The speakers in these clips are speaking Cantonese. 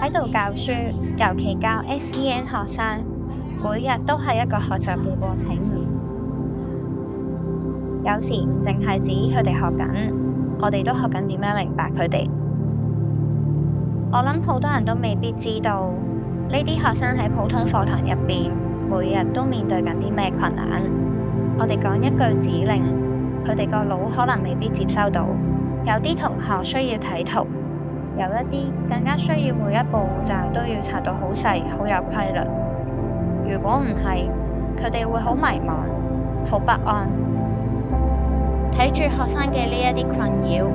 喺度教書，尤其教 SEN 學生，每日都係一個學習嘅過程。有時唔淨係指佢哋學緊，我哋都學緊點樣明白佢哋。我諗好多人都未必知道，呢啲學生喺普通課堂入邊，每日都面對緊啲咩困難。我哋講一句指令，佢哋個腦可能未必接收到。有啲同學需要睇圖，有一啲更加需要每一步驟都要拆到好細，好有規律。如果唔係，佢哋會好迷茫，好不安。睇住學生嘅呢一啲困擾，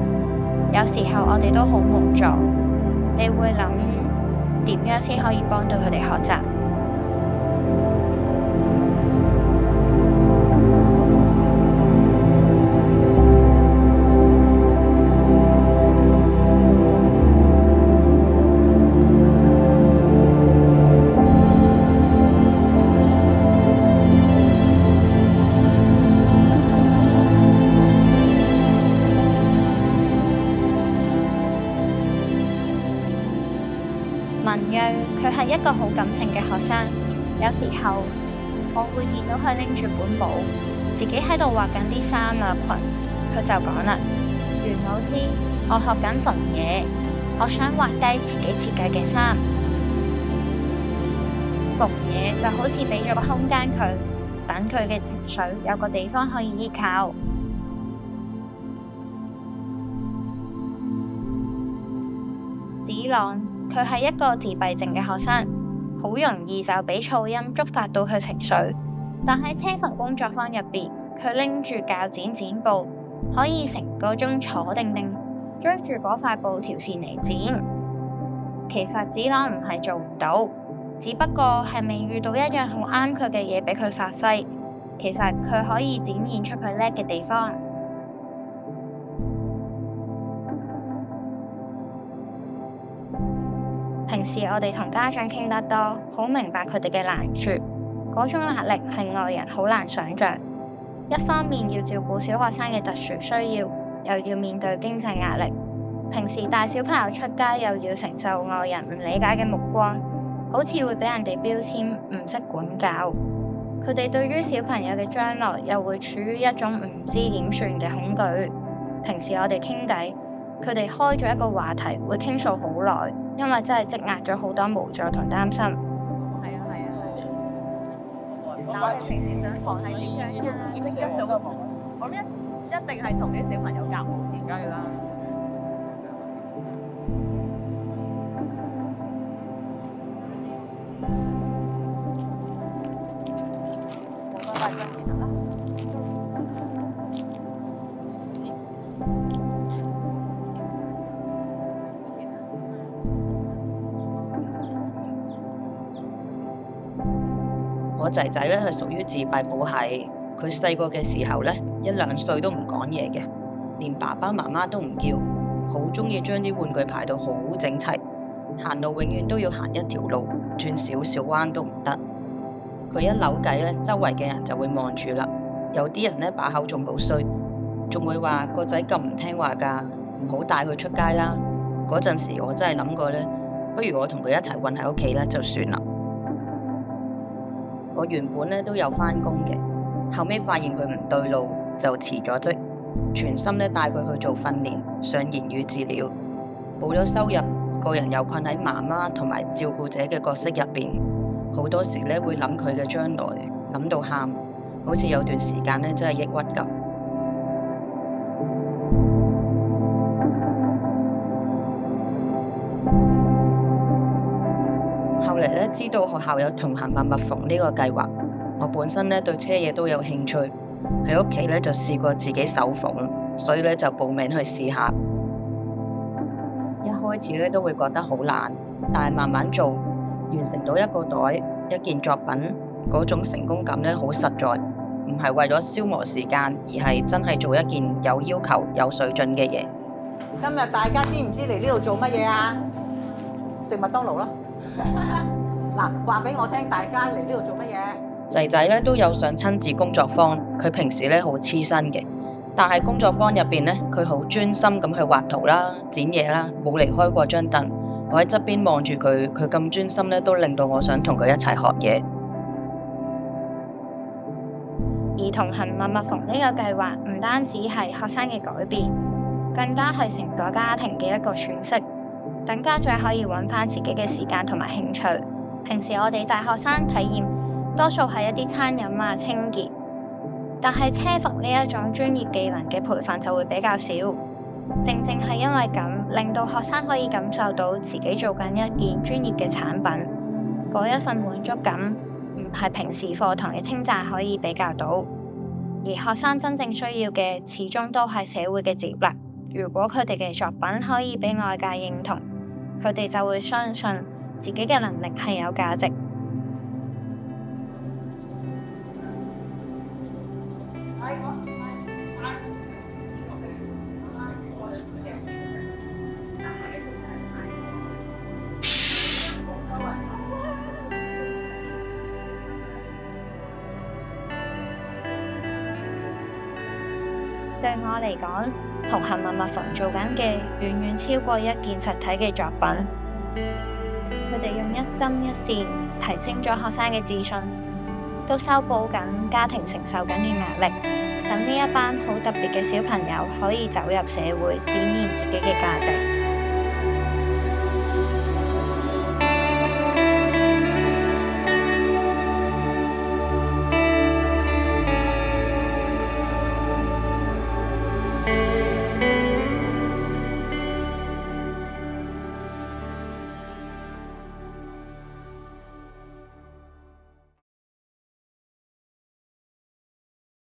有時候我哋都好無助。你會諗點樣先可以幫到佢哋學習？文睿佢係一個好感性嘅學生，有時候我會見到佢拎住本簿，自己喺度畫緊啲衫啊裙，佢就講啦：袁老師，我學緊縫嘢，我想畫低自己設計嘅衫。縫嘢就好似俾咗個空間佢，等佢嘅情緒有個地方可以依靠。子朗佢係一個自閉症嘅學生，好容易就俾噪音觸發到佢情緒。但喺車房工作坊入邊，佢拎住鉸剪剪布，可以成個鐘坐定定，追住嗰塊布條線嚟剪。其實子朗唔係做唔到，只不過係未遇到一樣好啱佢嘅嘢俾佢發揮。其實佢可以展現出佢叻嘅地方。平時我哋同家長傾得多，好明白佢哋嘅難處，嗰種壓力係外人好難想像。一方面要照顧小學生嘅特殊需要，又要面對經濟壓力，平時帶小朋友出街又要承受外人唔理解嘅目光，好似會俾人哋標籤唔識管教。佢哋對於小朋友嘅將來又會處於一種唔知點算嘅恐懼。平時我哋傾偈，佢哋開咗一個話題，會傾訴好耐，因為真係積壓咗好多無助同擔心。係啊。但我哋平時上堂係點樣㗎？識一組，我一定係同啲小朋友夾好啲。梗係啦。好多大家記得啦。我仔仔咧係屬於自閉母系，佢細個嘅時候咧1-2歲都唔講嘢嘅，連爸爸媽媽都唔叫，好中意將啲玩具排到好整齊，行路永遠都要行一條路，轉少少彎都唔得。佢一扭計咧，周圍嘅人就會望住啦。有啲人咧把口仲好衰，仲會話個仔咁唔聽話㗎，唔好帶佢出街啦。嗰陣時我真係諗過咧，不如我同佢一齊韞喺屋企咧就算啦。我原本咧都有返工嘅，後尾發現佢唔對路，就辭咗職，全心咧帶佢去做訓練，上言語治療。冇咗收入，個人又困喺媽媽同埋照顧者嘅角色入邊，好多時咧會諗佢嘅將來，諗到喊，好似有段時間咧真係抑鬱咁。後嚟咧知道學校有同行默默縫呢個計劃，我本身咧對車嘢都有興趣，喺屋企咧就試過自己手縫，所以咧就報名去試下。一開始咧都會覺得好難，但係慢慢做，完成到一個袋、一件作品，嗰種成功感咧好實在，唔係為咗消磨時間，而係真係做一件有要求、有水準嘅嘢。今日大家知唔知嚟呢度做乜嘢啊？食麥當勞咯。嗱，話俾我聽，大家嚟呢度做乜嘢？仔仔咧都有上親子工作坊，佢平時咧好黐身嘅，但係工作坊入邊咧，佢好專心咁去畫圖啦、剪嘢啦，冇離開過張凳。我喺側邊望住佢，佢咁專心咧，都令到我想同佢一齊學嘢。而同行默默縫呢個計劃唔單止係學生嘅改變，更加係成個家庭嘅一個喘息，等家長可以揾返自己嘅時間同埋興趣。平時我哋大學生體驗多數係一啲餐飲啊、清潔，但係車房呢一種專業技能嘅培訓就會比較少。正正係因為咁，令到學生可以感受到自己做緊一件專業嘅產品，嗰一份滿足感唔係平時課堂嘅稱讚可以比較到。而學生真正需要嘅始終都係社會嘅接納。如果佢哋嘅作品可以俾外界認同，佢哋就會相信自己嘅能力係有價值。對我嚟講，同行默默縫做緊嘅遠遠超過一件實體嘅作品。佢哋用一針一線提升咗學生嘅自信，都修補緊家庭承受緊嘅壓力，等呢一班好特別嘅小朋友可以走入社會，展現自己嘅價值。